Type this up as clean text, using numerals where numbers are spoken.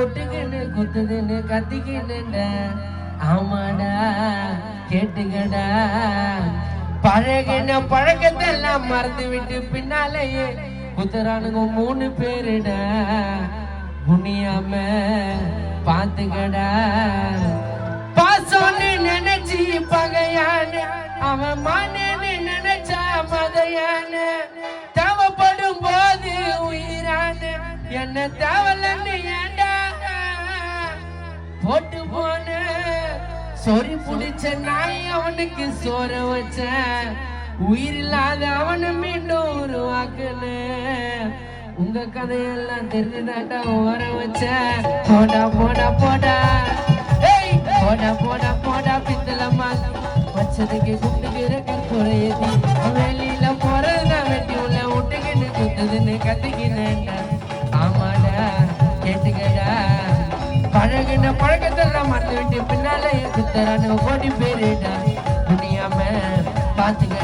ஒட்டுக்கின்னு குத்துதுன்னு கத்திக்கின்னு ஆமாடா கேட்டுக்கடா பழகின பழக்கத்தெல்லாம் மறந்து விட்டு பின்னாலேயே குத்துறானுங்க 3 பேருடா குனியாம பாத்துக்கடா பாசோன்னு நினைச்சி பகையான அவன் மானேன்னு நினைச்சா மதையான தேவைப்படும் போது உயிரான என்ன தேவலன்னு ஏண்டா போட்டு போன சொறி புடிச்ச நாய் அவனுக்கு சோற வச்ச உயிர் இல்லாத அவனை மீண்டும் உருவாக்குன உங்க கதையெல்லாம் தெரிஞ்சுதாண்டா ஓர வச்ச போடா போடா போடா போடா போடா போடா பித்தலம்மா வச்சதுக்கு குட்டுக்கிற கற்புறையதி வெளியில போறதுதான் வெட்டி உள்ள விட்டுக்கிட்டு குத்துதுன்னு கத்திக்கினேன்டா ஆமாடா கேட்டுக்கடா பழகின பழக்கத்தெல்லாம் மறந்து விட்டு பின்னால குத்தரான 1 கோடி பேருடா முடியாம பாத்துக்க